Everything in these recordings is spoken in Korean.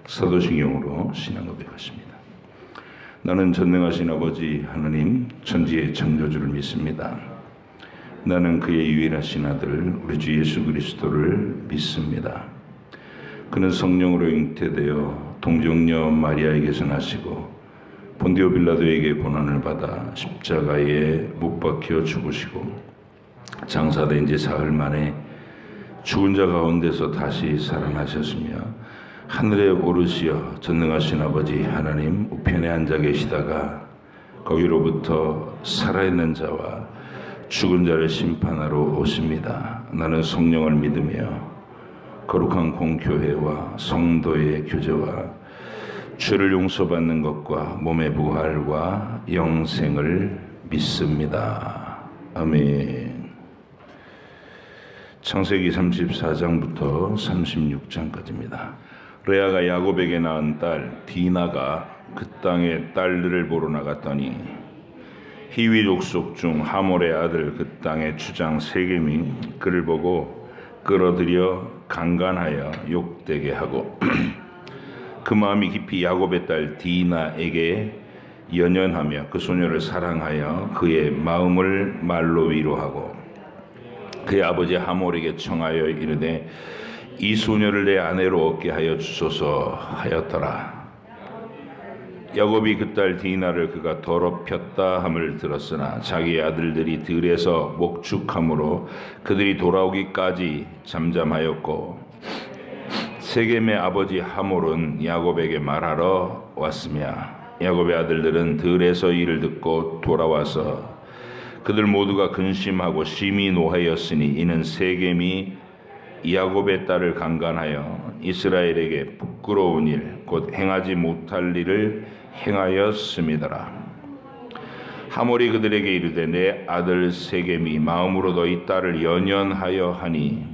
사도신경으로 신앙 고백하십니다. 나는 전능하신 아버지 하나님 천지의 창조주를 믿습니다. 나는 그의 유일하신 아들 우리 주 예수 그리스도를 믿습니다. 그는 성령으로 잉태되어 동정녀 마리아에게서 나시고 본디오 빌라도에게 고난을 받아 십자가에 못 박혀 죽으시고 장사된 지 사흘 만에 죽은 자 가운데서 다시 살아나셨으며 하늘에 오르시어 전능하신 아버지 하나님 우편에 앉아 계시다가 거기로부터 살아있는 자와 죽은 자를 심판하러 오십니다. 나는 성령을 믿으며 거룩한 공교회와 성도의 교제와 죄를 용서받는 것과 몸의 부활과 영생을 믿습니다. 아멘. 창세기 34장부터 36장까지입니다. 레아가 야곱에게 낳은 딸 디나가 그 땅에 딸들을 보러 나갔더니 히위 족속 중 하몰의 아들 그 땅의 주장 세겜이 그를 보고 끌어들여 강간하여 욕되게 하고 그 마음이 깊이 야곱의 딸 디나에게 연연하며 그 소녀를 사랑하여 그의 마음을 말로 위로하고 그의 아버지 하몰에게 청하여 이르되 이 소녀를 내 아내로 얻게 하여 주소서 하였더라. 야곱이 그 딸 디나를 그가 더럽혔다 함을 들었으나 자기의 아들들이 들에서 목축함으로 그들이 돌아오기까지 잠잠하였고 세겜의 아버지 하몰은 야곱에게 말하러 왔으며 야곱의 아들들은 들에서 이를 듣고 돌아와서 그들 모두가 근심하고 심히 노하였으니 이는 세겜이 야곱의 딸을 강간하여 이스라엘에게 부끄러운 일 곧 행하지 못할 일을 행하였음이더라. 하몰이 그들에게 이르되 내 아들 세겜이 마음으로 너희 딸을 연연하여 하니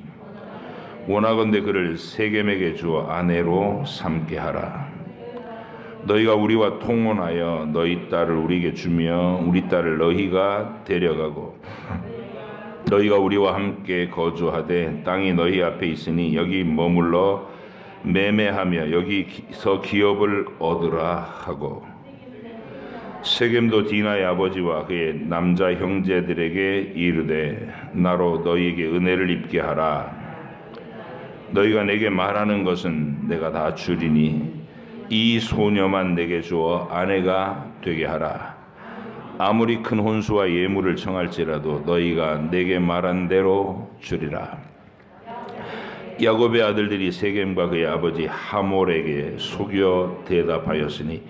원하건대 그를 세겜에게 주어 아내로 삼게 하라. 너희가 우리와 통혼하여 너희 딸을 우리에게 주며 우리 딸을 너희가 데려가고 너희가 우리와 함께 거주하되 땅이 너희 앞에 있으니 여기 머물러 매매하며 여기서 기업을 얻으라 하고 세겜도 디나의 아버지와 그의 남자 형제들에게 이르되 나로 너희에게 은혜를 입게 하라. 너희가 내게 말하는 것은 내가 다 주리니 이 소녀만 내게 주어 아내가 되게 하라. 아무리 큰 혼수와 예물을 청할지라도 너희가 내게 말한 대로 주리라. 야곱의 아들들이 세겜과 그의 아버지 하몰에게 속여 대답하였으니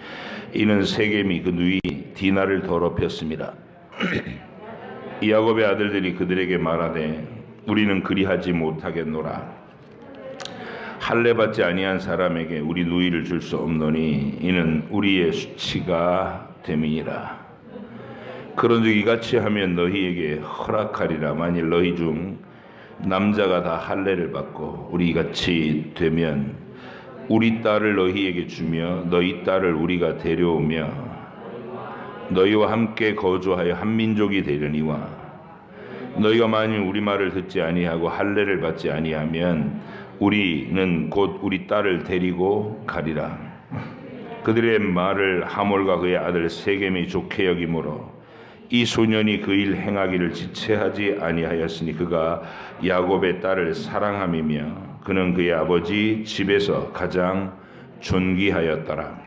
이는 세겜이 그 누이 디나를 더럽혔습니다. 야곱의 아들들이 그들에게 말하되 우리는 그리하지 못하겠노라. 할례 받지 아니한 사람에게 우리 누이를 줄 수 없노니 이는 우리의 수치가 됨이니라. 그런즉 이같이 하면 너희에게 허락하리라. 만일 너희 중 남자가 다 할례를 받고 우리같이 되면 우리 딸을 너희에게 주며 너희 딸을 우리가 데려오며 너희와 함께 거주하여 한 민족이 되려니와 너희가 만일 우리 말을 듣지 아니하고 할례를 받지 아니하면 우리는 곧 우리 딸을 데리고 가리라. 그들의 말을 하몰과 그의 아들 세겜이 좋게 여기므로 이 소년이 그 일 행하기를 지체하지 아니하였으니 그가 야곱의 딸을 사랑함이며 그는 그의 아버지 집에서 가장 존귀하였더라.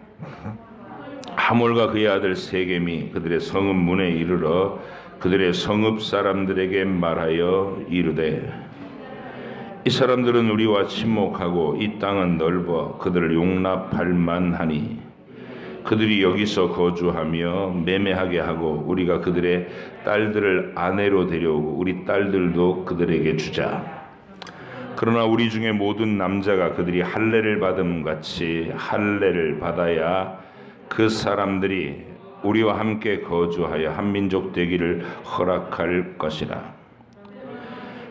하몰과 그의 아들 세겜이 그들의 성읍 문에 이르러 그들의 성읍 사람들에게 말하여 이르되 이 사람들은 우리와 친목하고 이 땅은 넓어 그들을 용납할 만하니 그들이 여기서 거주하며 매매하게 하고 우리가 그들의 딸들을 아내로 데려오고 우리 딸들도 그들에게 주자. 그러나 우리 중에 모든 남자가 그들이 할례를 받음 같이 할례를 받아야 그 사람들이 우리와 함께 거주하여 한 민족 되기를 허락할 것이라.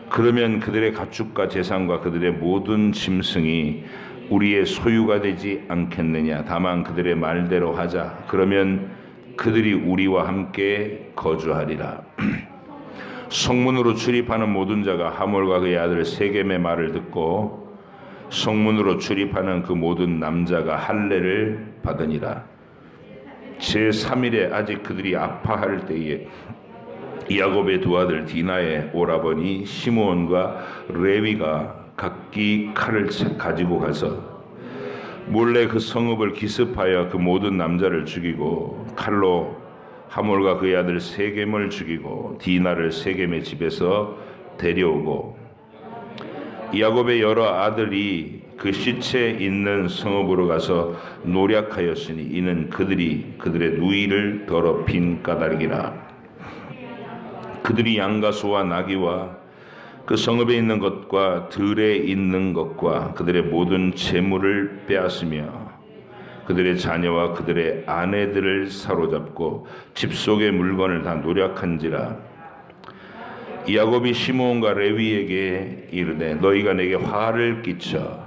그러면 그들의 가축과 재산과 그들의 모든 짐승이 우리의 소유가 되지 않겠느냐. 다만 그들의 말대로 하자. 그러면 그들이 우리와 함께 거주하리라. 성문으로 출입하는 모든 자가 하몰과 그의 아들 세겜의 말을 듣고 성문으로 출입하는 그 모든 남자가 할례를 받으니라. 제3일에 아직 그들이 아파할 때에 야곱의 두 아들 디나의 오라버니 시므온과 레위가 각기 칼을 가지고 가서 몰래 그 성읍을 기습하여 그 모든 남자를 죽이고 칼로 하몰과 그의 아들 세겜을 죽이고 디나를 세겜의 집에서 데려오고 야곱의 여러 아들이 그 시체 있는 성읍으로 가서 노략하였으니 이는 그들이 그들의 누이를 더럽힌 까닭이라. 그들이 양과 소와 나귀와 그 성읍에 있는 것과 들에 있는 것과 그들의 모든 재물을 빼앗으며 그들의 자녀와 그들의 아내들을 사로잡고 집 속의 물건을 다 노략한지라. 야곱이 시므온과 레위에게 이르되 너희가 내게 화를 끼쳐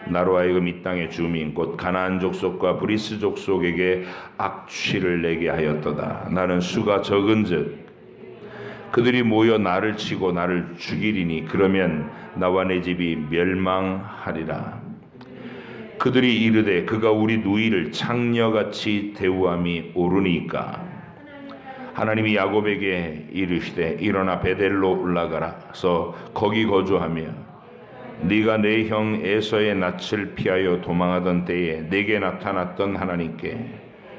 나로 하여금 이 땅의 주민 곧 가나안 족속과 브리스 족속에게 악취를 내게 하였도다. 나는 수가 적은즉 그들이 모여 나를 치고 나를 죽이리니 그러면 나와 내 집이 멸망하리라. 그들이 이르되 그가 우리 누이를 창녀같이 대우함이 옳으니까. 하나님이 야곱에게 이르시되 일어나 베델로 올라가라서 거기 거주하며 네가 내 형 에서의 낯을 피하여 도망하던 때에 내게 나타났던 하나님께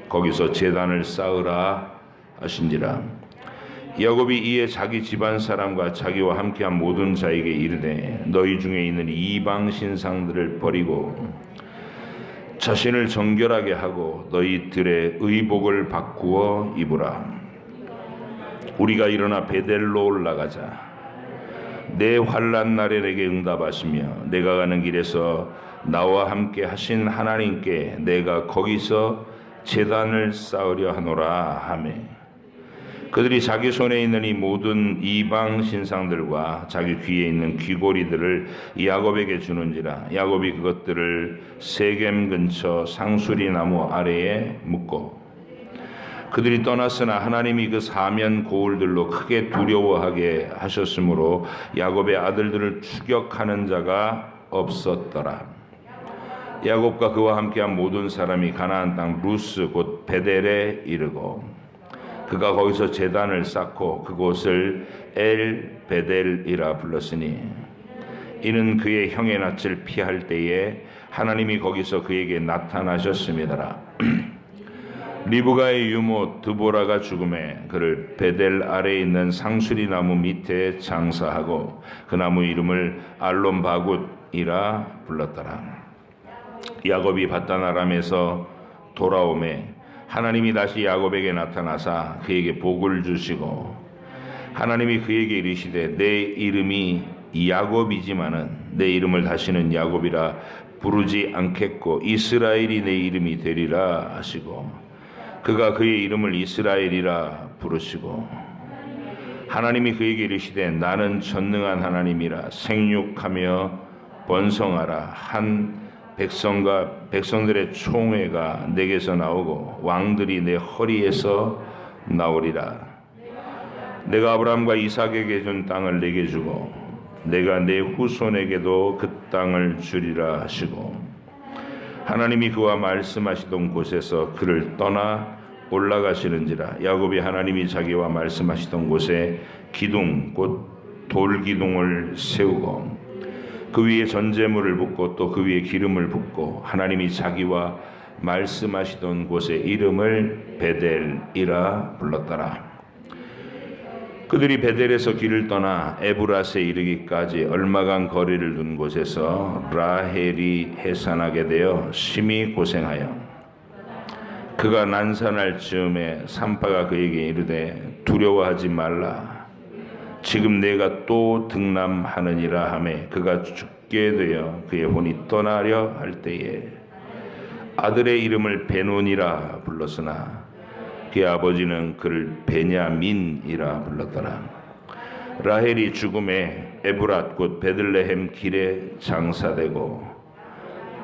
거기서 제단을 쌓으라 하신지라. 야곱이 이에 자기 집안 사람과 자기와 함께한 모든 자에게 이르되 너희 중에 있는 이방 신상들을 버리고 자신을 정결하게 하고 너희들의 의복을 바꾸어 입으라. 우리가 일어나 베델로 올라가자. 내 환난 날에 내게 응답하시며 내가 가는 길에서 나와 함께 하신 하나님께 내가 거기서 제단을 쌓으려 하노라 하매 그들이 자기 손에 있는 이 모든 이방 신상들과 자기 귀에 있는 귀고리들을 야곱에게 주는지라. 야곱이 그것들을 세겜 근처 상수리 나무 아래에 묻고 그들이 떠났으나 하나님이 그 사면 고울들로 크게 두려워하게 하셨으므로 야곱의 아들들을 추격하는 자가 없었더라. 야곱과 그와 함께한 모든 사람이 가나안 땅 루스 곧 베델에 이르고 그가 거기서 제단을 쌓고 그곳을 엘 베델이라 불렀으니 이는 그의 형의 낯을 피할 때에 하나님이 거기서 그에게 나타나셨음이더라. 리브가의 유모 드보라가 죽음에 그를 베델 아래에 있는 상수리 나무 밑에 장사하고 그 나무 이름을 알론바굿이라 불렀더라. 야곱이 바단 아람에서 돌아오매 하나님이 다시 야곱에게 나타나사 그에게 복을 주시고 하나님이 그에게 이르시되 내 이름이 야곱이지만은 내 이름을 다시는 야곱이라 부르지 않겠고 이스라엘이 내 이름이 되리라 하시고 그가 그의 이름을 이스라엘이라 부르시고 하나님이 그에게 이르시되 나는 전능한 하나님이라 생육하며 번성하라. 한 백성과 백성들의 총회가 내게서 나오고 왕들이 내 허리에서 나오리라. 내가 아브라함과 이삭에게 준 땅을 내게 주고 내가 내 후손에게도 그 땅을 주리라 하시고 하나님이 그와 말씀하시던 곳에서 그를 떠나 올라가시는지라. 야곱이 하나님이 자기와 말씀하시던 곳에 기둥 곧 돌기둥을 세우고 그 위에 전제물을 붓고 또 그 위에 기름을 붓고 하나님이 자기와 말씀하시던 곳의 이름을 베델이라 불렀더라. 그들이 베델에서 길을 떠나 에브라스에 이르기까지 얼마간 거리를 둔 곳에서 라헬이 해산하게 되어 심히 고생하여 그가 난산할 즈음에 산파가 그에게 이르되 두려워하지 말라. 지금 내가 또 등남하느니라 하매 그가 죽게 되어 그의 혼이 떠나려 할 때에 아들의 이름을 베논이라 불렀으나 그의 아버지는 그를 베냐민이라 불렀더라. 라헬이 죽음에 에브랏 곧 베들레헴 길에 장사되고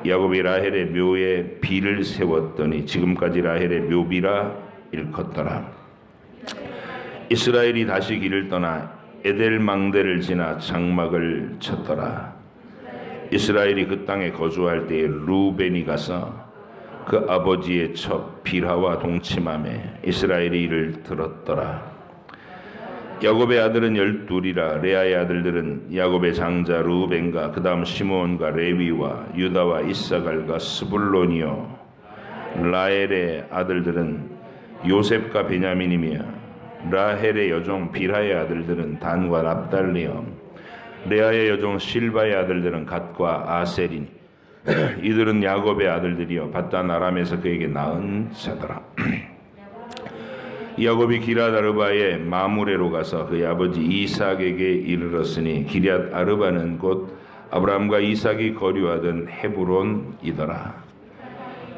야곱이 라헬의 묘에 비를 세웠더니 지금까지 라헬의 묘비라 일컫더라. 이스라엘이 다시 길을 떠나 에델망대를 지나 장막을 쳤더라. 이스라엘이 그 땅에 거주할 때에 루벤이 가서 그 아버지의 첩 빌하와 동침하며 이스라엘이 이를 들었더라. 야곱의 아들은 12이라. 레아의 아들들은 야곱의 장자 루벤과 그 다음 시므온과 레위와 유다와 이사갈과 스불론이요. 라헬의 아들들은 요셉과 베냐민이며 라헬의 여종 빌하의 아들들은 단과 납달리요. 레아의 여종 실바의 아들들은 갓과 아셀이니 이들은 야곱의 아들들이요 밧단 아람에서 그에게 낳은 자더라. 야곱이 기럇 아르바의 마므레로 가서 그의 아버지 이삭에게 이르렀으니 기럇 아르바는 곧 아브라함과 이삭이 거류하던 헤브론이더라.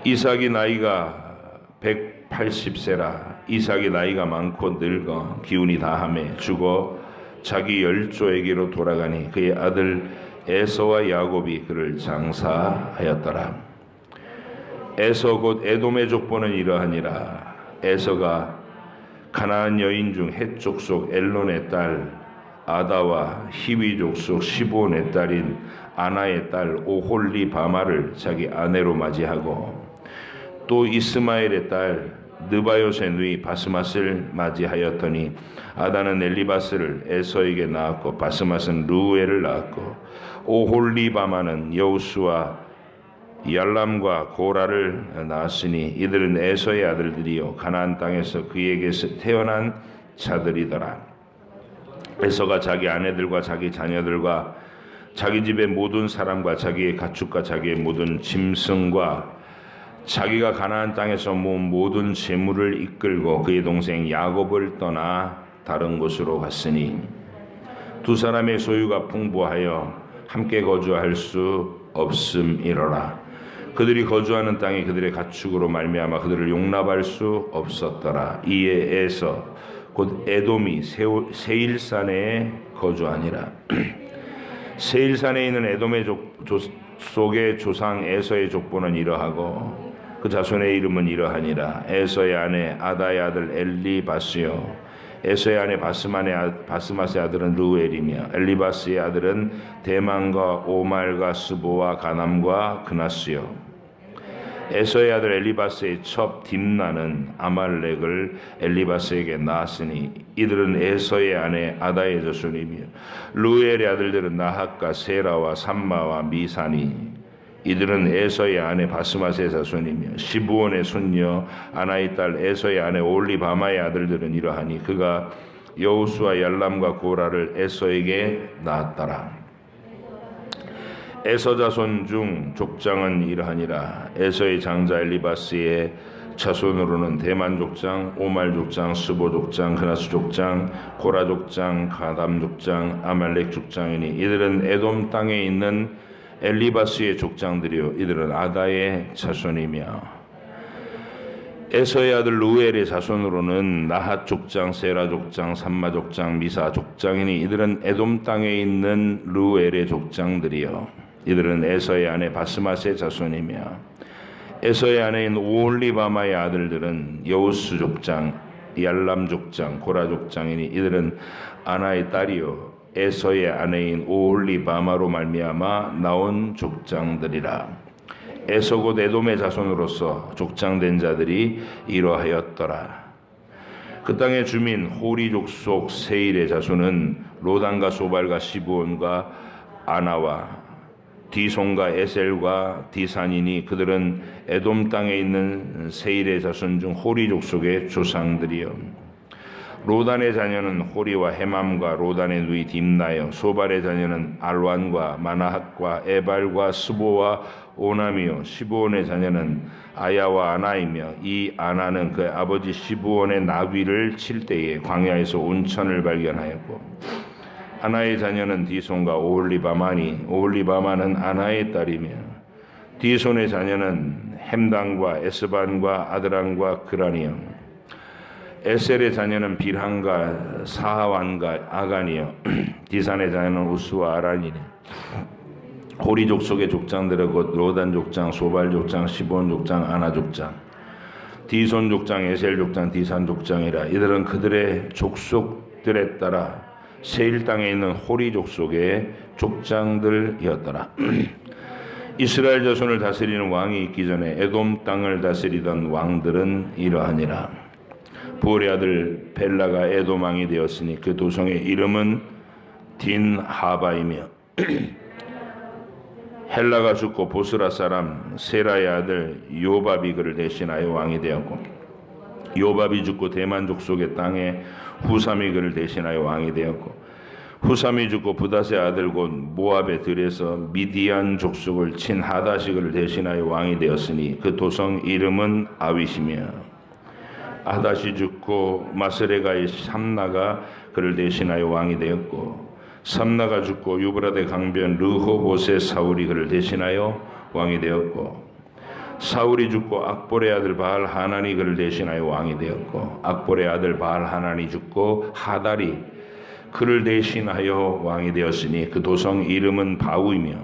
이삭이 나이가 180세라. 이삭이 나이가 많고 늙어 기운이 다하며 죽어 자기 열조에게로 돌아가니 그의 아들 에서와 야곱이 그를 장사하였더라. 에서 곧 에돔의 족보는 이러하니라. 에서가 가나안 여인 중 헷 족속 엘론의 딸 아다와 히위 족속 시브온의 딸인 아나의 딸 오홀리바마를 자기 아내로 맞이하고 또 이스마엘의 딸 느바요의 누이 바스맛을 맞이하였더니 아다는 엘리바스를 에서에게 낳았고 바스맛은 루엘을 낳았고 오홀리바마는 여우스와 얄람과 고라를 낳았으니 이들은 에서의 아들들이요 가나안 땅에서 그에게서 태어난 자들이더라. 에서가 자기 아내들과 자기 자녀들과 자기 집의 모든 사람과 자기의 가축과 자기의 모든 짐승과 자기가 가나안 땅에서 모은 모든 재물을 이끌고 그의 동생 야곱을 떠나 다른 곳으로 갔으니 두 사람의 소유가 풍부하여 함께 거주할 수 없음이로라. 그들이 거주하는 땅이 그들의 가축으로 말미암아 그들을 용납할 수 없었더라. 이에 에서 곧 에돔이 세일산에 거주하니라. 세일산에 있는 에돔의 속의 조상 에서의 족보는 이러하고 그 자손의 이름은 이러하니라. 에서의 아내 아다의 아들 엘리바스요. 에서의 아내 바스맛의 아들은 루엘이며 엘리바스의 아들은 대만과 오말과 스보와 가남과 그나스요. 에서의 아들 엘리바스의 첩 딥나는 아말렉을 엘리바스에게 낳았으니 이들은 에서의 아내 아다의 자손이며 루엘의 아들들은 나핫과 세라와 삼마와 미사니 이들은 에서의 아내 바스맛의 자손이며 시브온의 손녀 아나의 딸 에서의 아내 올리바마의 아들들은 이러하니 그가 여우수와 얄람과 고라를 에서에게 낳았더라. 에서 자손 중 족장은 이러하니라. 에서의 장자 엘리바스의 자손으로는 대만 족장, 오말 족장, 스보 족장, 그나스 족장, 고라 족장, 가담 족장, 아말렉 족장이니 이들은 에돔 땅에 있는 엘리바스의 족장들이요 이들은 아다의 자손이며 에서의 아들 루엘의 자손으로는 나핫 족장, 세라 족장, 삼마 족장, 미사 족장이니 이들은 에돔 땅에 있는 루엘의 족장들이요 이들은 에서의 아내 바스맛의 자손이며 에서의 아내인 오홀리바마의 아들들은 여우스 족장, 얄람 족장, 고라 족장이니 이들은 아나의 딸이요 에서의 아내인 오홀리바마로 말미암아 나온 족장들이라. 에서 곧 에돔의 자손으로서 족장된 자들이 이러하였더라. 그 땅의 주민 호리 족속 세일의 자손은 로단과 소발과 시브온과 아나와 디손과 에셀과 디산이니 그들은 에돔 땅에 있는 세일의 자손 중 호리 족속의 조상들이요 로단의 자녀는 호리와 헤맘과 로단의 누이 딥나요 소발의 자녀는 알완과 마나핫과 에발과 스보와 오남이요 시브온의 자녀는 아야와 아나이며 이 아나는 그 아버지 시브온의 나귀를 칠 때에 광야에서 온천을 발견하였고 아나의 자녀는 디손과 오홀리바마니 오홀리바마는 아나의 딸이며 디손의 자녀는 햄당과 에스반과 아드랑과 그라니요 에셀의 자녀는 빌한과 사하완과 아간이요 디산의 자녀는 우스와 아란이니 호리 족속의 족장들은 곧 로단 족장, 소발 족장, 시본 족장, 아나 족장, 디손 족장, 에셀 족장, 디산 족장이라. 이들은 그들의 족속들에 따라 세일 땅에 있는 호리 족속의 족장들이었더라. 이스라엘 자손을 다스리는 왕이 있기 전에 에돔 땅을 다스리던 왕들은 이러하니라. 부올의 아들 벨라가 에돔 왕이 되었으니 그 도성의 이름은 딘하바이며 헬라가 죽고 보스라 사람 세라의 아들 요밥이 그를 대신하여 왕이 되었고, 요밥이 죽고 대만 족속의 땅에 후삼이 그를 대신하여 왕이 되었고, 후삼이 죽고 부닷의 아들 곧 모압의 들에서 미디안 족속을 친 하닷이 그를 대신하여 왕이 되었으니 그 도성 이름은 아윗이며, 하닷이 죽고 마스레가의 삼나가 그를 대신하여 왕이 되었고, 삼나가 죽고 유브라데 강변 르호봇의 사울이 그를 대신하여 왕이 되었고, 사울이 죽고 악볼의 아들 바알 하난이 그를 대신하여 왕이 되었고, 악볼의 아들 바알 하난이 죽고 하달이 그를 대신하여 왕이 되었으니 그 도성 이름은 바우이며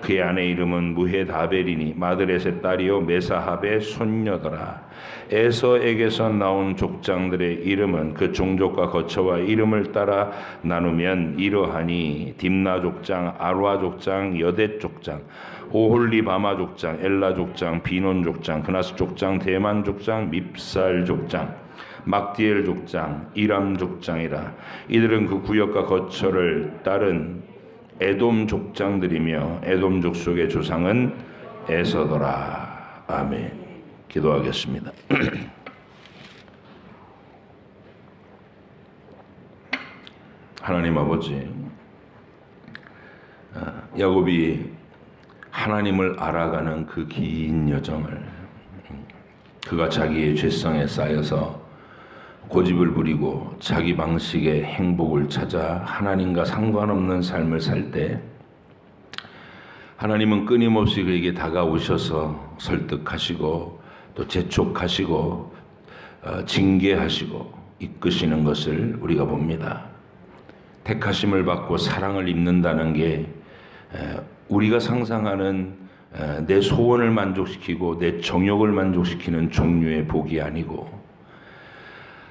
그의 아내 이름은 무헤다벨이니 마드렛의 딸이요 메사합의 손녀더라. 에서에게서 나온 족장들의 이름은 그 종족과 거처와 이름을 따라 나누면 이러하니 딥나 족장, 아루아 족장, 여댓 족장, 오홀리바마 족장, 엘라 족장, 비논 족장, 그나스 족장, 대만 족장, 밉살 족장, 막디엘 족장, 이람 족장이라. 이들은 그 구역과 거처를 따른 에돔 족장들이며 에돔 족속의 조상은 에서더라. 아멘. 기도하겠습니다. 하나님 아버지, 야곱이 하나님을 알아가는 그 긴 여정을, 그가 자기의 죄성에 쌓여서 고집을 부리고 자기 방식의 행복을 찾아 하나님과 상관없는 삶을 살 때 하나님은 끊임없이 그에게 다가오셔서 설득하시고 또 재촉하시고 징계하시고 이끄시는 것을 우리가 봅니다. 택하심을 받고 사랑을 입는다는 게 우리가 상상하는 내 소원을 만족시키고 내 정욕을 만족시키는 종류의 복이 아니고,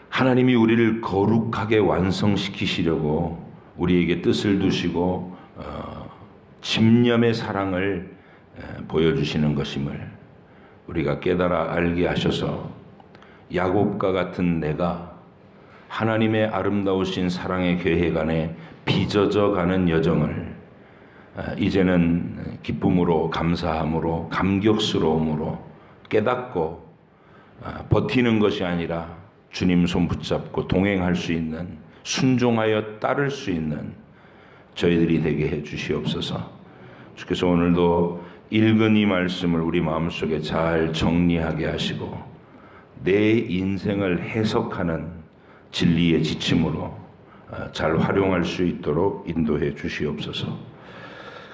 하나님이 우리를 거룩하게 완성시키시려고 우리에게 뜻을 두시고 집념의 사랑을 보여주시는 것임을 우리가 깨달아 알게 하셔서 야곱과 같은 내가 하나님의 아름다우신 사랑의 계획 안에 빚어져 가는 여정을 이제는 기쁨으로, 감사함으로, 감격스러움으로 깨닫고 버티는 것이 아니라 주님 손 붙잡고 동행할 수 있는, 순종하여 따를 수 있는 저희들이 되게 해 주시옵소서. 주께서 오늘도 읽은 이 말씀을 우리 마음속에 잘 정리하게 하시고 내 인생을 해석하는 진리의 지침으로 잘 활용할 수 있도록 인도해 주시옵소서.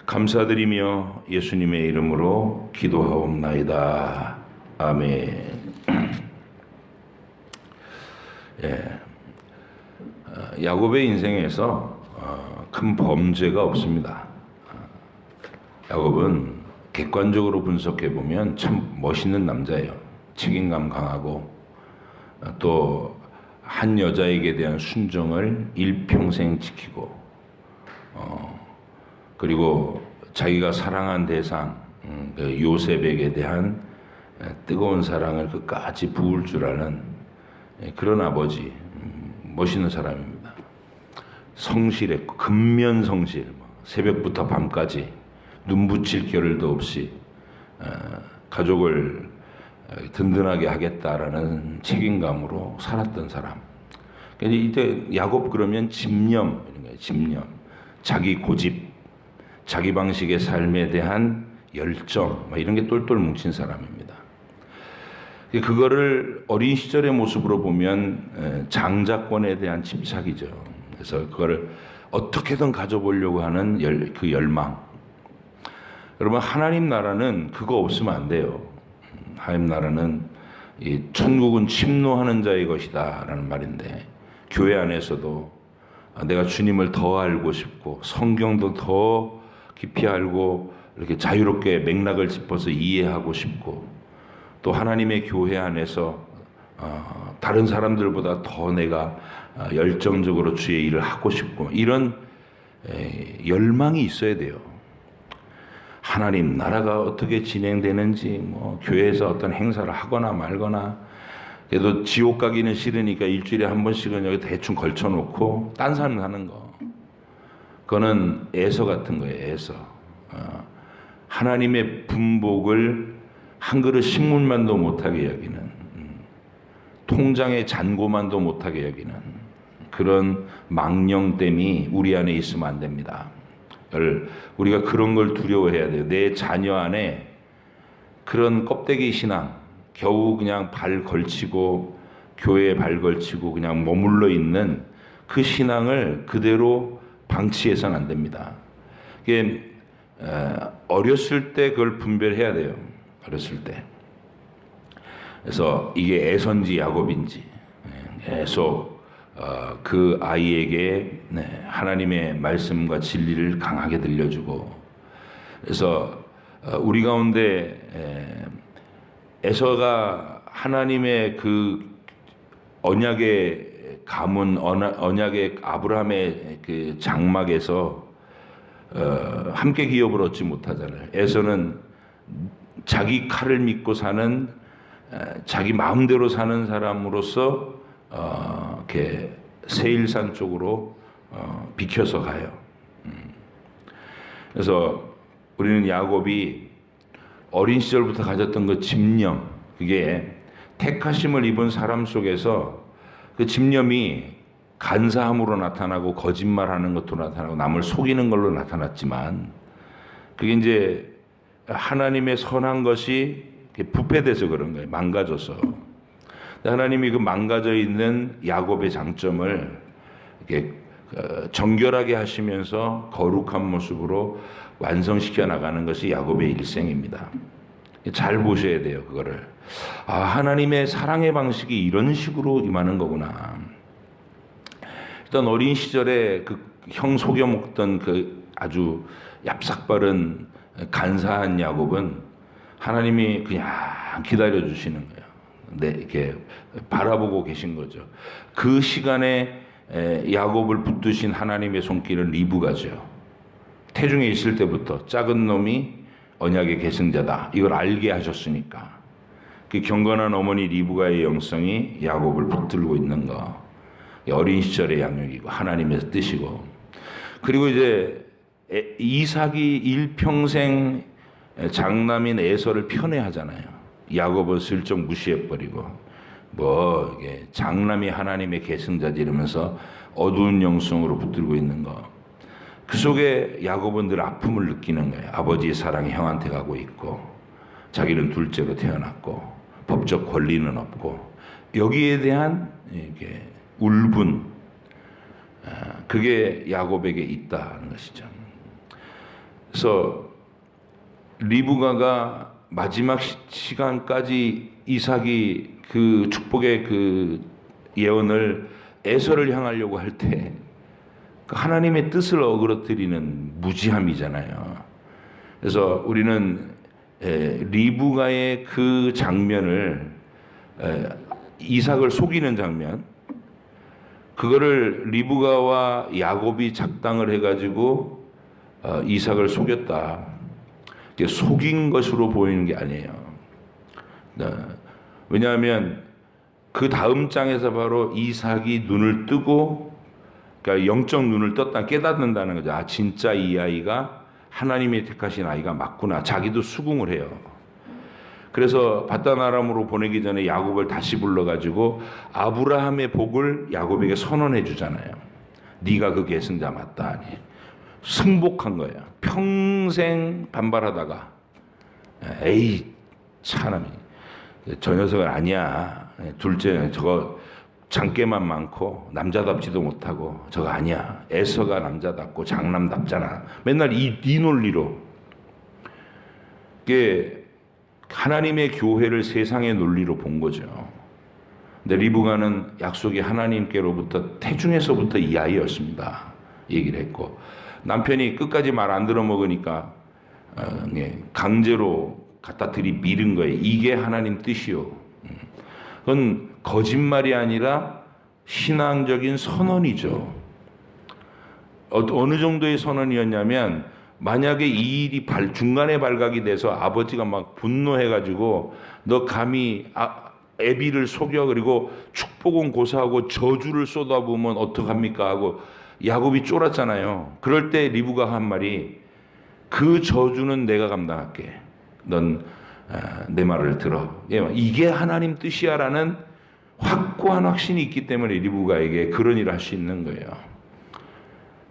감사드리며 예수님의 이름으로 기도하옵나이다. 아멘. 야곱의 인생에서 큰 범죄가 없습니다. 야곱은 객관적으로 분석해 보면 참 멋있는 남자예요. 책임감 강하고 또 한 여자에게 대한 순종을 일평생 지키고 그리고 자기가 사랑한 대상 그 요셉에게 대한 뜨거운 사랑을 끝까지 부을 줄 아는 그런 아버지, 멋있는 사람입니다. 성실했고 근면성실, 새벽부터 밤까지 눈 붙일 겨를도 없이 가족을 든든하게 하겠다라는 책임감으로 살았던 사람. 이때 야곱 그러면 집념, 집념, 자기 고집, 자기 방식의 삶에 대한 열정, 이런 게 똘똘 뭉친 사람입니다. 그거를 어린 시절의 모습으로 보면 장자권에 대한 집착이죠. 그래서 그거를 어떻게든 가져보려고 하는 그 열망. 여러분, 하나님 나라는 그거 없으면 안 돼요. 하나님 나라는 이 천국은 침노하는 자의 것이다 라는 말인데, 교회 안에서도 내가 주님을 더 알고 싶고 성경도 더 깊이 알고 이렇게 자유롭게 맥락을 짚어서 이해하고 싶고, 또 하나님의 교회 안에서 다른 사람들보다 더 내가 열정적으로 주의 일을 하고 싶고, 이런 열망이 있어야 돼요. 하나님 나라가 어떻게 진행되는지, 뭐 교회에서 어떤 행사를 하거나 말거나, 그래도 지옥 가기는 싫으니까 일주일에 한 번씩은 여기 대충 걸쳐놓고 딴 사람 하는 거, 그거는 애서 같은 거예요. 애서. 하나님의 분복을 한 그릇 식물만도 못하게 여기는, 통장의 잔고만도 못하게 여기는 그런 망령됨이 우리 안에 있으면 안 됩니다. 우리가 그런 걸 두려워해야 돼요. 내 자녀 안에 그런 껍데기 신앙, 겨우 그냥 발 걸치고 교회에 발 걸치고 그냥 머물러 있는 그 신앙을 그대로 방치해서는 안 됩니다. 이게 어렸을 때 그걸 분별해야 돼요. 어렸을 때. 그래서 이게 에서인지 야곱인지, 에서 그 아이에게 하나님의 말씀과 진리를 강하게 들려주고, 그래서 우리 가운데 에서가 하나님의 그 언약의 가문, 언약의 아브라함의 그 장막에서 함께 기업을 얻지 못하잖아요. 에서는 자기 칼을 믿고 사는, 자기 마음대로 사는 사람으로서 이렇게 세일산 쪽으로 비켜서 가요. 그래서 우리는 야곱이 어린 시절부터 가졌던 그 집념, 그게 택하심을 입은 사람 속에서 그 집념이 간사함으로 나타나고 거짓말하는 것도 나타나고 남을 속이는 걸로 나타났지만, 그게 이제 하나님의 선한 것이 부패돼서 그런 거예요. 망가져서. 하나님이 그 망가져 있는 야곱의 장점을 이렇게 정결하게 하시면서 거룩한 모습으로 완성시켜 나가는 것이 야곱의 일생입니다. 잘 보셔야 돼요, 그거를. 하나님의 사랑의 방식이 이런 식으로 임하는 거구나. 일단 어린 시절에 그 형 속여 먹던 그 아주 얍삭바른 간사한 야곱은 하나님이 그냥 기다려 주시는 거예요. 네, 이렇게 바라보고 계신 거죠. 그 시간에 야곱을 붙드신 하나님의 손길은 리브가죠. 태중에 있을 때부터 작은 놈이 언약의 계승자다, 이걸 알게 하셨으니까 그 경건한 어머니 리브가의 영성이 야곱을 붙들고 있는 거, 어린 시절의 양육이고 하나님의 뜻이고, 그리고 이제 이삭이 일평생 장남인 에서를 편애하잖아요. 야곱은 슬쩍 무시해버리고, 뭐 이게 장남이 하나님의 계승자지 이러면서 어두운 영성으로 붙들고 있는 거, 그 속에 야곱은 늘 아픔을 느끼는 거예요. 아버지의 사랑이 형한테 가고 있고, 자기는 둘째로 태어났고 법적 권리는 없고, 여기에 대한 이게 울분, 그게 야곱에게 있다는 것이죠. 그래서 리브가가 마지막 시간까지 이삭이 그 축복의 그 예언을 에서를 향하려고 할 때 하나님의 뜻을 어그러뜨리는 무지함이잖아요. 그래서 우리는 리브가의 그 장면을, 이삭을 속이는 장면, 그거를 리브가와 야곱이 작당을 해가지고 이삭을 속였다, 속인 것으로 보이는 게 아니에요. 왜냐하면 그 다음 장에서 바로 이삭이 눈을 뜨고, 그러니까 영적 눈을 떴다, 깨닫는다는 거죠. 진짜 이 아이가 하나님이 택하신 아이가 맞구나. 자기도 수긍을 해요. 그래서 밧단 아람으로 보내기 전에 야곱을 다시 불러가지고 아브라함의 복을 야곱에게 선언해 주잖아요. 네가 그 계승자 맞다. 승복한 거예요. 평생 반발하다가 에이 차라리 저 녀석은 아니야. 둘째 저거 장깨만 많고 남자답지도 못하고 저거 아니야. 에서가 남자답고 장남답잖아. 맨날 이 논리로. 이게 하나님의 교회를 세상의 논리로 본 거죠. 근데 리브가는 약속이 하나님께로부터 태중에서부터 이 아이였습니다, 얘기를 했고, 남편이 끝까지 말 안 들어 먹으니까 강제로 갖다 들이밀은 거예요. 이게 하나님 뜻이요. 그건 거짓말이 아니라 신앙적인 선언이죠. 어느 정도의 선언이었냐면, 만약에 이 일이 중간에 발각이 돼서 아버지가 막 분노해가지고 너 감히 애비를 속여 그리고 축복은 고사하고 저주를 쏟아부으면 어떡합니까 하고 야곱이 쫄았잖아요. 그럴 때 리브가 한 말이 그 저주는 내가 감당할게. 넌 내 말을 들어. 이게 하나님 뜻이야라는 확고한 확신이 있기 때문에 리브가에게 그런 일을 할 수 있는 거예요.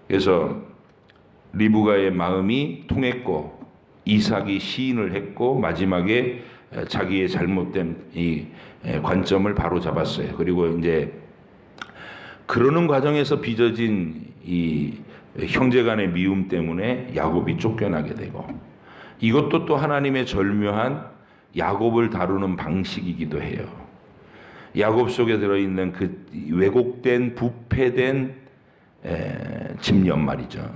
그래서 리브가의 마음이 통했고 이삭이 시인을 했고 마지막에 자기의 잘못된 이 관점을 바로 잡았어요. 그리고 이제 그러는 과정에서 빚어진 이 형제간의 미움 때문에 야곱이 쫓겨나게 되고 이것도 또 하나님의 절묘한 야곱을 다루는 방식이기도 해요. 야곱 속에 들어있는 그 왜곡된 부패된 집념 말이죠.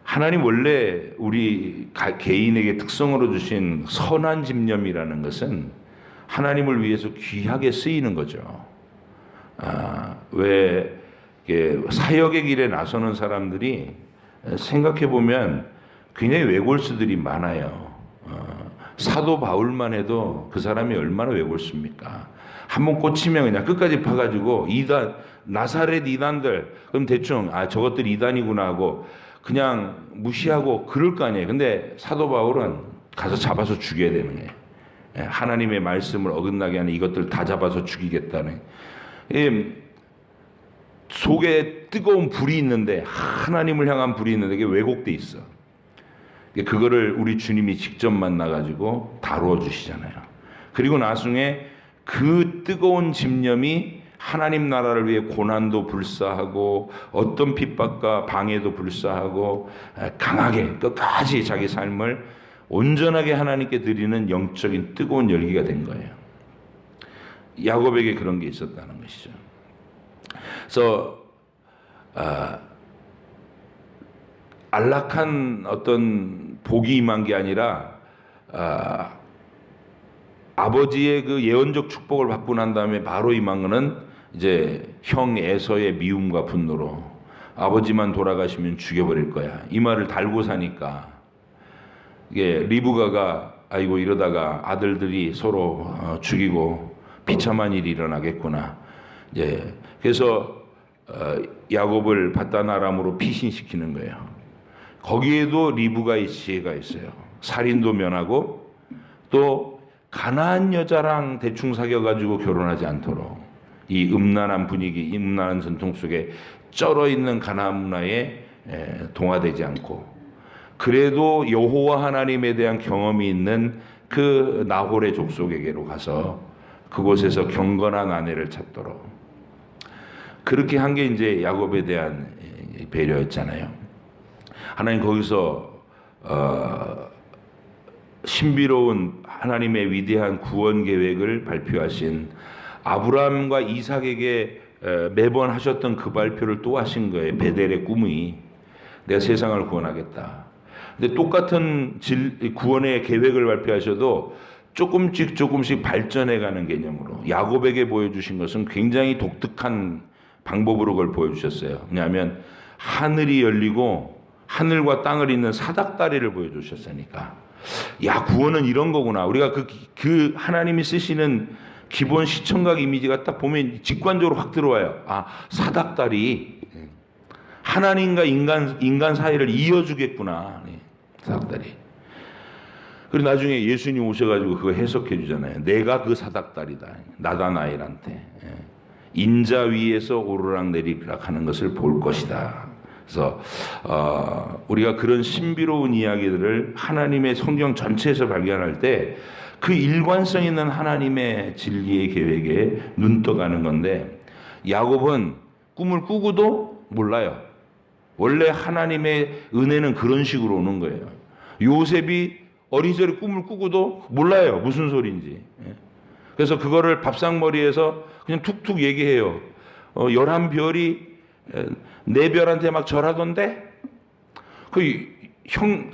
하나님 원래 우리 개인에게 특성으로 주신 선한 집념이라는 것은 하나님을 위해서 귀하게 쓰이는 거죠. 왜 사역의 길에 나서는 사람들이 생각해 보면 굉장히 외골수들이 많아요. 사도 바울만 해도 그 사람이 얼마나 외골수입니까? 한번 꽂히면 그냥 끝까지 파가지고 이단 나사렛 이단들 그럼 대충 저것들 이단이구나 하고 그냥 무시하고 그럴 거 아니에요. 근데 사도 바울은 가서 잡아서 죽여야 되는 거예요. 하나님의 말씀을 어긋나게 하는 이것들 다 잡아서 죽이겠다는. 속에 뜨거운 불이 있는데 하나님을 향한 불이 있는데 이게 왜곡돼 있어. 그거를 우리 주님이 직접 만나가지고 다루어 주시잖아요. 그리고 나중에 그 뜨거운 집념이 하나님 나라를 위해 고난도 불사하고 어떤 핍박과 방해도 불사하고 강하게 끝까지 자기 삶을 온전하게 하나님께 드리는 영적인 뜨거운 열기가 된 거예요. 야곱에게 그런 게 있었다는 것이죠. 그래서 안락한 어떤 복이 임한 게 아니라 아버지의 그 예언적 축복을 받고 난 다음에 바로 임한 거는 이제 형 에서의 미움과 분노로 아버지만 돌아가시면 죽여버릴 거야. 이 말을 달고 사니까 이게 리브가가 아이고 이러다가 아들들이 서로 죽이고 비참한 일이 일어나겠구나. 이제 그래서 야곱을 바단 아람으로 피신시키는 거예요. 거기에도 리브가의 지혜가 있어요. 살인도 면하고 또 가나안 여자랑 대충 사귀어가지고 결혼하지 않도록 이 음란한 분위기, 음란한 전통 속에 쩔어 있는 가나안 문화에 동화되지 않고 그래도 여호와 하나님에 대한 경험이 있는 그 나홀의 족속에게로 가서 그곳에서 경건한 아내를 찾도록 그렇게 한 게 이제 야곱에 대한 배려였잖아요. 하나님 거기서 신비로운 하나님의 위대한 구원 계획을 발표하신 아브라함과 이삭에게 매번 하셨던 그 발표를 또 하신 거예요. 베델의 꿈이 내가 세상을 구원하겠다. 근데 똑같은 구원의 계획을 발표하셔도 조금씩 발전해가는 개념으로 야곱에게 보여주신 것은 굉장히 독특한 방법으로 그걸 보여주셨어요. 왜냐하면 하늘이 열리고 하늘과 땅을 잇는 사닥다리를 보여주셨으니까 야 구원은 이런 거구나. 우리가 그 하나님이 쓰시는 기본 시청각 이미지가 딱 보면 직관적으로 확 들어와요. 사닥다리 하나님과 인간 사이를 이어주겠구나. 사닥다리. 그리고 나중에 예수님 오셔가지고 그거 해석해 주잖아요. 내가 그 사닥다리다. 나다나엘한테 인자 위에서 오르락 내리락 하는 것을 볼 것이다. 그래서 우리가 그런 신비로운 이야기들을 하나님의 성경 전체에서 발견할 때 그 일관성 있는 하나님의 진리의 계획에 눈떠가는 건데 야곱은 꿈을 꾸고도 몰라요. 원래 하나님의 은혜는 그런 식으로 오는 거예요. 요셉이 어리저리 꿈을 꾸고도 몰라요. 무슨 소리인지. 그래서 그거를 밥상머리에서 그냥 툭툭 얘기해요. 11별이 4별한테 막 절하던데?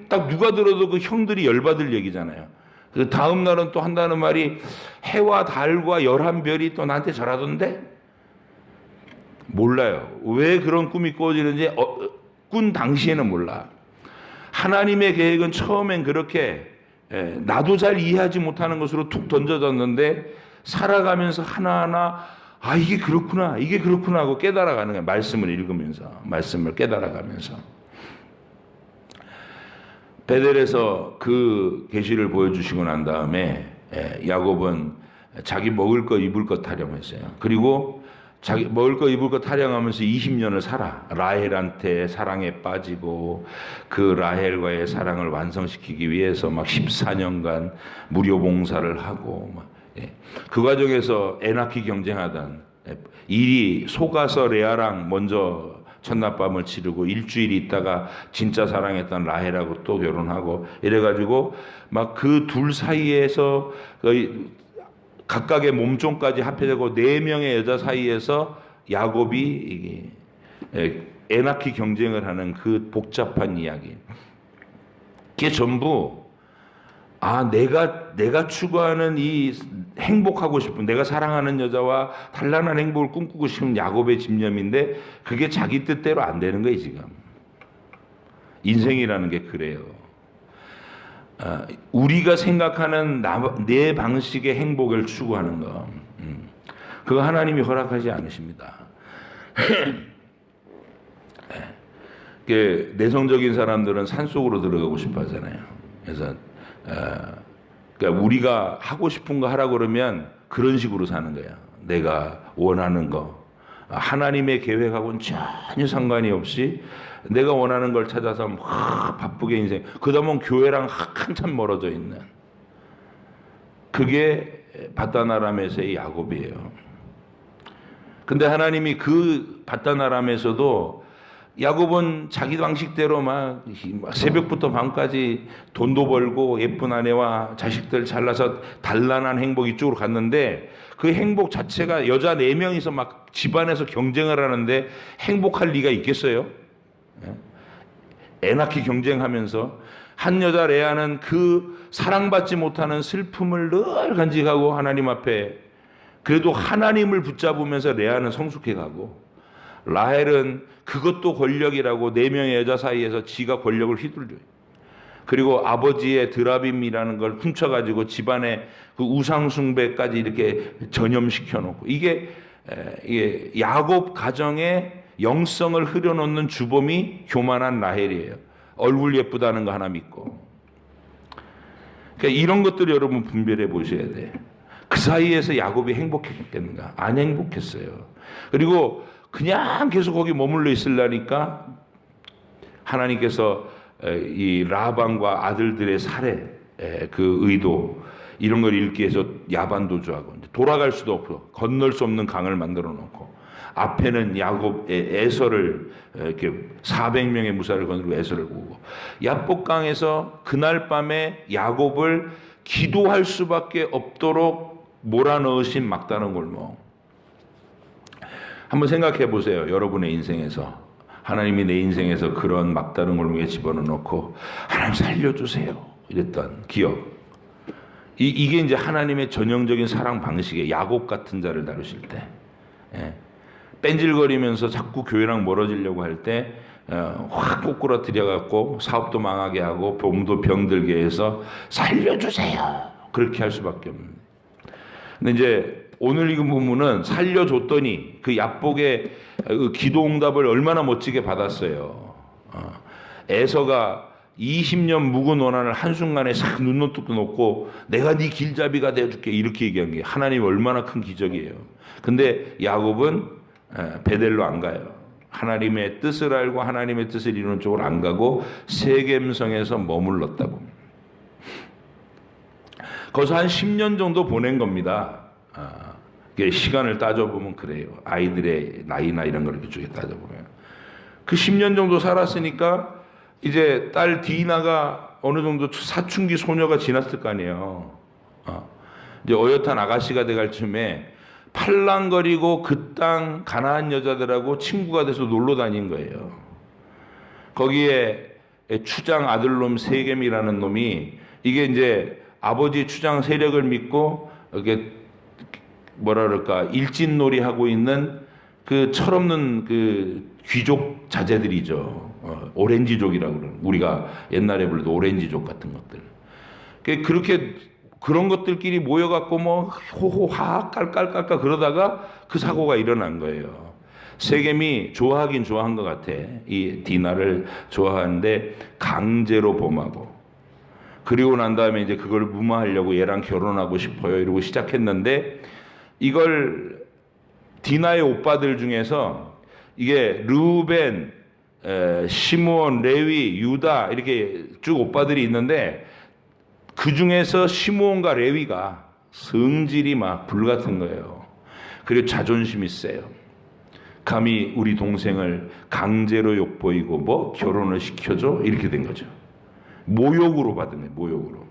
딱 누가 들어도 그 형들이 열받을 얘기잖아요. 그 다음 날은 또 한다는 말이 해와 달과 11별이 또 나한테 절하던데? 몰라요. 왜 그런 꿈이 꾸어지는지 꾼 당시에는 몰라. 하나님의 계획은 처음엔 그렇게 나도 잘 이해하지 못하는 것으로 툭 던져졌는데 살아가면서 하나하나 이게 그렇구나 이게 그렇구나 하고 깨달아가는 거예요. 말씀을 읽으면서 말씀을 깨달아가면서 베델에서 그 계시를 보여주시고 난 다음에 야곱은 자기 먹을 것 입을 것 타령했어요. 그리고 자기 먹을 것 입을 것 타령하면서 20년을 살아. 라헬한테 사랑에 빠지고 그 라헬과의 사랑을 완성시키기 위해서 막 14년간 무료 봉사를 하고 그 과정에서 에나키 경쟁하던 일이 속아서 레아랑 먼저 첫날밤을 치르고 일주일 있다가 진짜 사랑했던 라헬하고 또 결혼하고 이래가지고 막 그 둘 사이에서 각각의 몸종까지 합해되고 4명의 여자 사이에서 야곱이 에나키 경쟁을 하는 그 복잡한 이야기. 그게 전부 내가 추구하는 이 행복하고 싶은 내가 사랑하는 여자와 단란한 행복을 꿈꾸고 싶은 야곱의 집념인데 그게 자기 뜻대로 안 되는 거예요 지금. 인생이라는 게 그래요. 우리가 생각하는 내 방식의 행복을 추구하는 거 그거 하나님이 허락하지 않으십니다. 내성적인 사람들은 산속으로 들어가고 싶어 하잖아요. 그래서 그러니까 우리가 하고 싶은 거 하라고 그러면 그런 식으로 사는 거야. 내가 원하는 거. 하나님의 계획하고는 전혀 상관이 없이 내가 원하는 걸 찾아서 막 바쁘게 인생. 그러다 보면 교회랑 한참 멀어져 있는. 그게 바다나람에서의 야곱이에요. 근데 하나님이 그 바다나람에서도 야곱은 자기 방식대로 막 새벽부터 밤까지 돈도 벌고 예쁜 아내와 자식들 잘나서 단란한 행복 이쪽으로 갔는데 그 행복 자체가 여자 4명이서 막 집안에서 경쟁을 하는데 행복할 리가 있겠어요? 에나키 경쟁하면서 한 여자 레아는 그 사랑받지 못하는 슬픔을 늘 간직하고 하나님 앞에 그래도 하나님을 붙잡으면서 레아는 성숙해가고 라헬은 그것도 권력이라고 4명의 여자 사이에서 지가 권력을 휘둘려요. 그리고 아버지의 드라빔이라는 걸 훔쳐가지고 집안의 그 우상숭배까지 이렇게 전염시켜 놓고 이게 야곱 가정의 영성을 흐려놓는 주범이 교만한 라헬이에요. 얼굴 예쁘다는 거 하나 믿고. 그러니까 이런 것들을 여러분 분별해 보셔야 돼. 그 사이에서 야곱이 행복했겠는가? 안 행복했어요. 그리고 그냥 계속 거기 머물러 있으려니까 하나님께서 이 라반과 아들들의 살해 그 의도 이런 걸 읽기 위해서 야반도주하고 돌아갈 수도 없고 건널 수 없는 강을 만들어 놓고 앞에는 야곱의 에서를 이렇게 400명의 무사를 거느리고 에서를 구고 야복강에서 그날 밤에 야곱을 기도할 수밖에 없도록 몰아넣으신 막다른 골목. 한번 생각해 보세요. 여러분의 인생에서 하나님이 내 인생에서 그런 막다른 골목에 집어넣고 하나님 살려주세요 이랬던 기억. 이게 이제 하나님의 전형적인 사랑 방식이에요. 야곱 같은 자를 다루실 때 뺀질거리면서 자꾸 교회랑 멀어지려고 할 때 확 꼬꾸라뜨려 갖고 사업도 망하게 하고 몸도 병들게 해서 살려주세요 그렇게 할 수밖에 없는. 근데 이제 오늘 읽은 부분은 살려줬더니 그 야복의 기도 응답을 얼마나 멋지게 받았어요. 에서가 20년 묵은 원한을 한순간에 싹 눈노뚝도 놓고 내가 네 길잡이가 되어줄게 이렇게 얘기한 게 하나님 얼마나 큰 기적이에요. 근데 야곱은 베델로 안 가요. 하나님의 뜻을 알고 하나님의 뜻을 이루는 쪽으로 안 가고 세겜성에서 머물렀다고. 거기서 한 10년 정도 보낸 겁니다. 시간을 따져보면 그래요. 아이들의 나이나 이런 걸 이쪽에 따져보면. 그 10년 정도 살았으니까 이제 딸 디나가 어느 정도 사춘기 소녀가 지났을 거 아니에요. 이제 어엿한 아가씨가 돼갈 쯤에 팔랑거리고 그 땅 가나안 여자들하고 친구가 돼서 놀러 다닌 거예요. 거기에 추장 아들놈 세겜이라는 놈이 이게 이제 아버지 추장 세력을 믿고 이게 뭐라 그럴까 일진놀이 하고 있는 그 철없는 그 귀족 자제들이죠. 오렌지족이라고 그러는, 우리가 옛날에 불러도 오렌지족 같은 것들. 그렇게 그런 것들끼리 모여갖고 뭐 호호하 깔깔깔깔 그러다가 그 사고가 일어난 거예요. 세겜이 좋아하긴 좋아한 것 같아. 이 디나를 좋아하는데 강제로 범하고, 그리고 난 다음에 이제 그걸 무마하려고 얘랑 결혼하고 싶어요 이러고 시작했는데, 이걸 디나의 오빠들 중에서 이게 르우벤, 시므온, 레위, 유다 이렇게 쭉 오빠들이 있는데, 그 중에서 시므온과 레위가 성질이 막 불같은 거예요. 그리고 자존심이 세요. 감히 우리 동생을 강제로 욕보이고 뭐 결혼을 시켜줘? 이렇게 된 거죠. 모욕으로 받은 거예요. 모욕으로.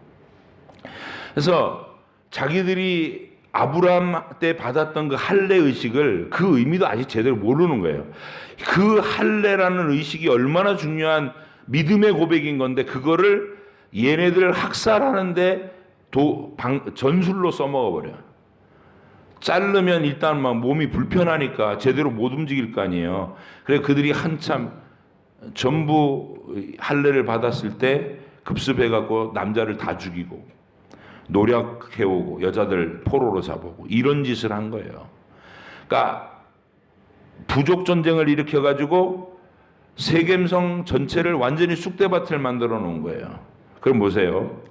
그래서 자기들이 아브라함 때 받았던 그 할례 의식을, 그 의미도 아직 제대로 모르는 거예요. 그 할례라는 의식이 얼마나 중요한 믿음의 고백인 건데, 그거를 얘네들 학살하는데 전술로 써먹어 버려. 자르면 일단 막 몸이 불편하니까 제대로 못 움직일 거 아니에요. 그래 그들이 한참 전부 할례를 받았을 때 급습해갖고 남자를 다 죽이고 노력해오고 여자들 포로로 잡아오고 이런 짓을 한 거예요. 그러니까 부족 전쟁을 일으켜가지고 세겜성 전체를 완전히 쑥대밭을 만들어 놓은 거예요. 그럼 보세요.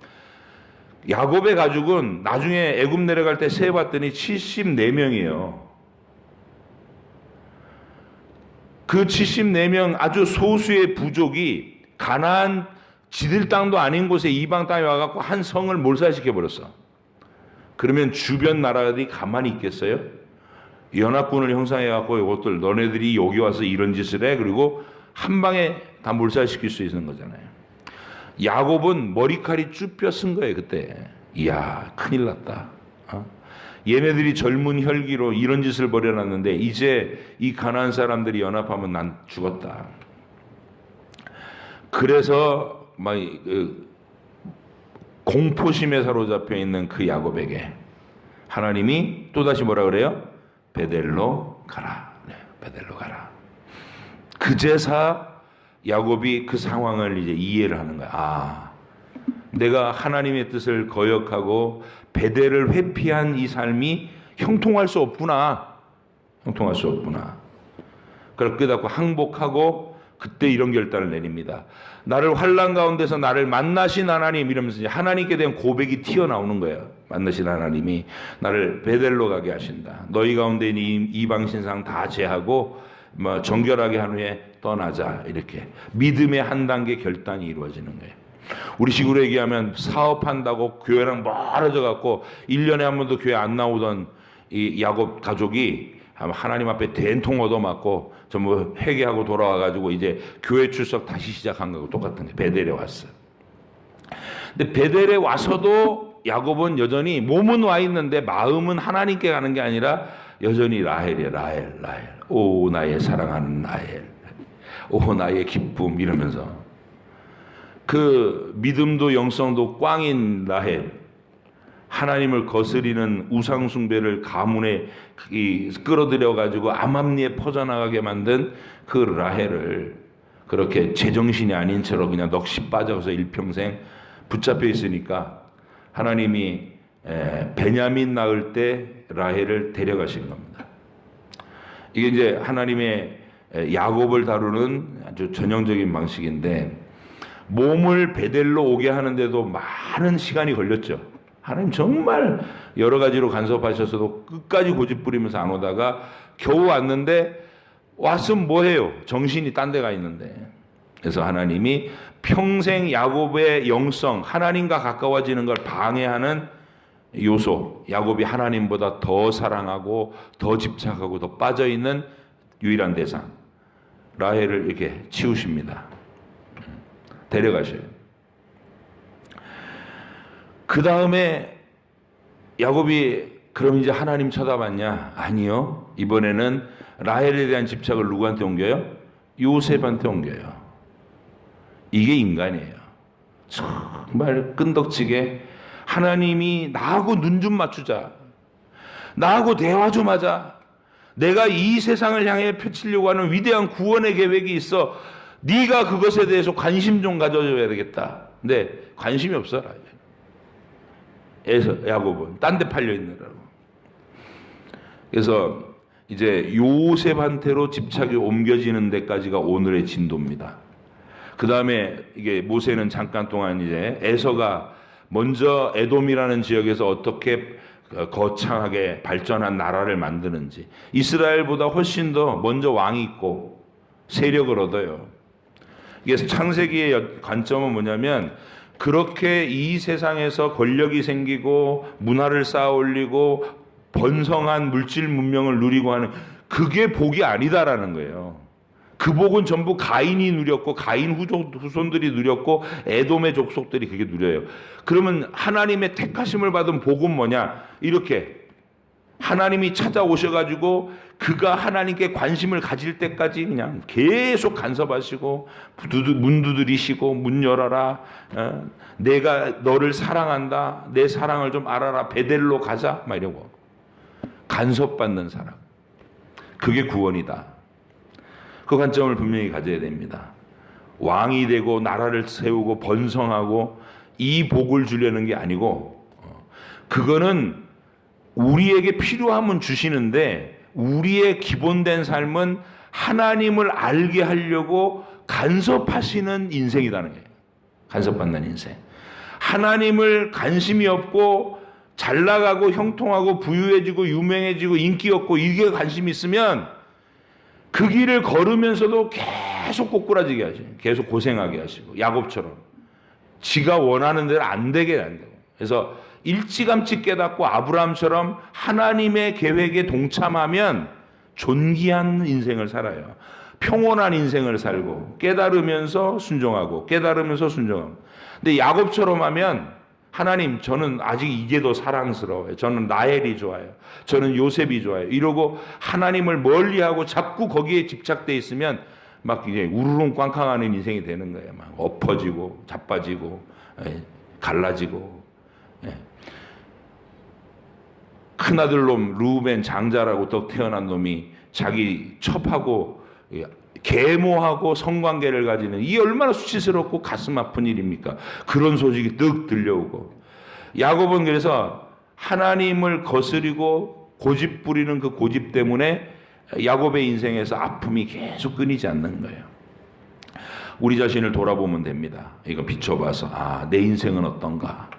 야곱의 가족은 나중에 애굽 내려갈 때 세봤더니 74명이에요. 그 74명 아주 소수의 부족이 가나안 지들 땅도 아닌 곳에 이방 땅에 와갖고 한 성을 몰살시켜 버렸어. 그러면 주변 나라들이 가만히 있겠어요? 연합군을 형성해갖고 이것들 너네들이 여기 와서 이런 짓을 해? 그리고 한 방에 다 몰살시킬 수 있는 거잖아요. 야곱은 머리칼이 쭈뼛 쓴 거예요 그때. 이야 큰일 났다. 얘네들이 젊은 혈기로 이런 짓을 벌여놨는데 이제 이 가나안 사람들이 연합하면 난 죽었다. 그래서 막 공포심에 사로잡혀 있는 그 야곱에게 하나님이 또다시 뭐라 그래요? 베델로 가라. 네, 베델로 가라. 그제서 야곱이 그 상황을 이제 이해를 하는 거야. 아, 내가 하나님의 뜻을 거역하고 베델을 회피한 이 삶이 형통할 수 없구나. 형통할 수 없구나. 그걸 깨닫고 항복하고 그때 이런 결단을 내립니다. 나를 환난 가운데서 나를 만나신 하나님, 이러면서 이제 하나님께 대한 고백이 튀어나오는 거예요. 만나신 하나님이 나를 베델로 가게 하신다. 너희 가운데 있는 이방 신상 다 제하고 뭐 정결하게 한 후에 떠나자. 이렇게 믿음의 한 단계 결단이 이루어지는 거예요. 우리 식으로 얘기하면 사업한다고 교회랑 멀어져 갖고 1년에 한 번도 교회 안 나오던 이 야곱 가족이 하나님 앞에 된통 얻어맞고 전부 회개하고 돌아와 가지고 이제 교회 출석 다시 시작한 거고 똑같은 거예요. 베델에 왔어. 근데 베델에 와서도 야곱은 여전히 몸은 와 있는데 마음은 하나님께 가는 게 아니라 여전히 라헬이에요. 라헬. 오 나의 사랑하는 라헬. 오 나의 기쁨 이러면서 그 믿음도 영성도 꽝인 라헬, 하나님을 거스리는 우상 숭배를 가문에 끌어들여 가지고 암암리에 퍼져나가게 만든 그 라헬을 그렇게 제정신이 아닌 채로 그냥 넋이 빠져서 일평생 붙잡혀 있으니까 하나님이 베냐민 낳을 때 라헬을 데려가신 겁니다. 이게 이제 하나님의 야곱을 다루는 아주 전형적인 방식인데, 몸을 베델로 오게 하는데도 많은 시간이 걸렸죠. 하나님 정말 여러 가지로 간섭하셔서도 끝까지 고집부리면서 안 오다가 겨우 왔는데, 왔으면 뭐해요? 정신이 딴 데 가 있는데. 그래서 하나님이 평생 야곱의 영성, 하나님과 가까워지는 걸 방해하는 요소, 야곱이 하나님보다 더 사랑하고 더 집착하고 더 빠져있는 유일한 대상 라헬을 이렇게 치우십니다. 데려가셔요. 그 다음에 야곱이 그럼 이제 하나님 쳐다봤냐? 아니요. 이번에는 라헬에 대한 집착을 누구한테 옮겨요? 요셉한테 옮겨요. 이게 인간이에요. 정말 끈덕지게 하나님이 나하고 눈 좀 맞추자. 나하고 대화 좀 하자. 내가 이 세상을 향해 펼치려고 하는 위대한 구원의 계획이 있어. 네가 그것에 대해서 관심 좀 가져줘야 되겠다. 근데 관심이 없어라. 야곱은 딴 데 팔려 있느라고. 그래서 이제 요셉한테로 집착이 옮겨지는 데까지가 오늘의 진도입니다. 그 다음에 이게 모세는 잠깐 동안 이제 에서가 먼저 에돔이라는 지역에서 어떻게 거창하게 발전한 나라를 만드는지, 이스라엘보다 훨씬 더 먼저 왕이 있고 세력을 얻어요. 이게 창세기의 관점은 뭐냐면, 그렇게 이 세상에서 권력이 생기고 문화를 쌓아 올리고 번성한 물질 문명을 누리고 하는 그게 복이 아니다라는 거예요. 그 복은 전부 가인이 누렸고 가인 후손들이 누렸고 에돔의 족속들이 그게 누려요. 그러면 하나님의 택하심을 받은 복은 뭐냐? 이렇게 하나님이 찾아오셔가지고 그가 하나님께 관심을 가질 때까지 그냥 계속 간섭하시고 문 두드리시고 문 열어라, 내가 너를 사랑한다, 내 사랑을 좀 알아라, 베델로 가자, 막 이러고 간섭받는 사람, 그게 구원이다. 그 관점을 분명히 가져야 됩니다. 왕이 되고 나라를 세우고 번성하고 이 복을 주려는 게 아니고, 그거는 우리에게 필요하면 주시는데 우리의 기본된 삶은 하나님을 알게 하려고 간섭하시는 인생이라는 거예요. 간섭받는 인생. 하나님을 관심이 없고 잘 나가고 형통하고 부유해지고 유명해지고 인기 없고 이게 관심이 있으면 그 길을 걸으면서도 계속 꼬꾸라지게 하시고 계속 고생하게 하시고, 야곱처럼 지가 원하는 대로 안 되게 한다고. 그래서 일찌감치 깨닫고 아브라함처럼 하나님의 계획에 동참하면 존귀한 인생을 살아요. 평온한 인생을 살고 깨달으면서 순종하고 깨달으면서 순종하고. 근데 야곱처럼 하면, 하나님 저는 아직 이게 더 사랑스러워요, 저는 라헬이 좋아요, 저는 요셉이 좋아요, 이러고 하나님을 멀리하고 자꾸 거기에 집착돼 있으면 막 이제 우르릉 꽝꽝하는 인생이 되는 거예요. 막 엎어지고 자빠지고 갈라지고. 큰아들 놈 루벤 장자라고 또 태어난 놈이 자기 첩하고 계모하고 성관계를 가지는, 이 얼마나 수치스럽고 가슴 아픈 일입니까? 그런 소식이 뜩 들려오고. 야곱은 그래서 하나님을 거스리고 고집 부리는 그 고집 때문에 야곱의 인생에서 아픔이 계속 끊이지 않는 거예요. 우리 자신을 돌아보면 됩니다. 이거 비춰봐서 내 인생은 어떤가?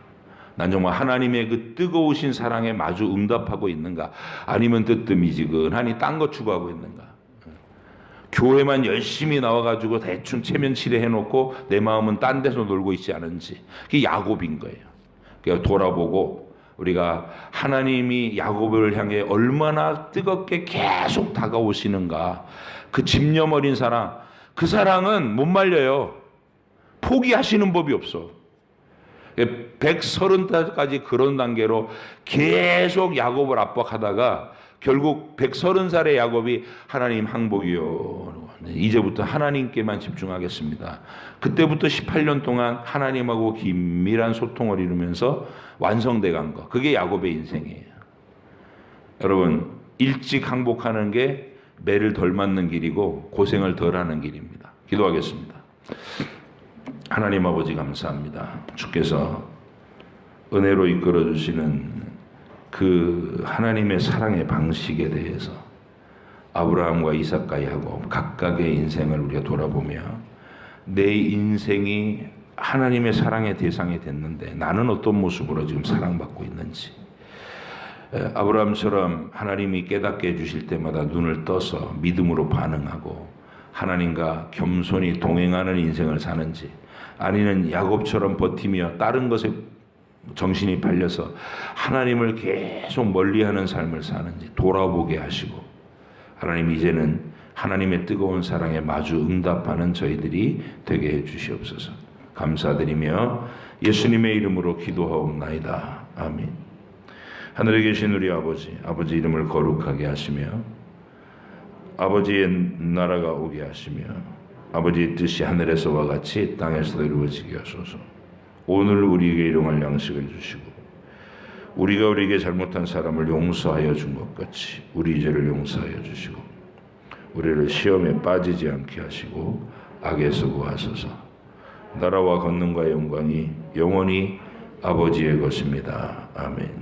난 정말 하나님의 그 뜨거우신 사랑에 마주 응답하고 있는가? 아니면 뜨뜻미지근하니 딴 거 추구하고 있는가? 교회만 열심히 나와가지고 대충 체면치레 해놓고 내 마음은 딴 데서 놀고 있지 않은지, 그게 야곱인 거예요. 그러니까 돌아보고 우리가 하나님이 야곱을 향해 얼마나 뜨겁게 계속 다가오시는가, 그 집념 어린 사랑, 그 사랑은 못 말려요. 포기하시는 법이 없어. 130살까지 그런 단계로 계속 야곱을 압박하다가 결국 130살의 야곱이 하나님 항복이요, 이제부터 하나님께만 집중하겠습니다. 그때부터 18년 동안 하나님하고 긴밀한 소통을 이루면서 완성돼 간 거, 그게 야곱의 인생이에요. 여러분, 일찍 항복하는 게 매를 덜 맞는 길이고 고생을 덜 하는 길입니다. 기도하겠습니다. 하나님 아버지 감사합니다. 주께서 은혜로 이끌어 주시는 그 하나님의 사랑의 방식에 대해서 아브라함과 이삭과 야곱 각각의 인생을 우리가 돌아보며 내 인생이 하나님의 사랑의 대상이 됐는데 나는 어떤 모습으로 지금 사랑받고 있는지, 아브라함처럼 하나님이 깨닫게 해주실 때마다 눈을 떠서 믿음으로 반응하고 하나님과 겸손히 동행하는 인생을 사는지, 아니면 야곱처럼 버티며 다른 것에 정신이 팔려서 하나님을 계속 멀리하는 삶을 사는지 돌아보게 하시고, 하나님 이제는 하나님의 뜨거운 사랑에 마주 응답하는 저희들이 되게 해주시옵소서. 감사드리며 예수님의 이름으로 기도하옵나이다. 아멘. 하늘에 계신 우리 아버지, 아버지 이름을 거룩하게 하시며 아버지의 나라가 오게 하시며 아버지의 뜻이 하늘에서와 같이 땅에서도 이루어지게 하소서. 오늘 우리에게 일용할 양식을 주시고 우리가 우리에게 잘못한 사람을 용서하여 준 것 같이 우리 죄를 용서하여 주시고 우리를 시험에 빠지지 않게 하시고 악에서 구하소서. 나라와 권능과 영광이 영원히 아버지의 것입니다. 아멘.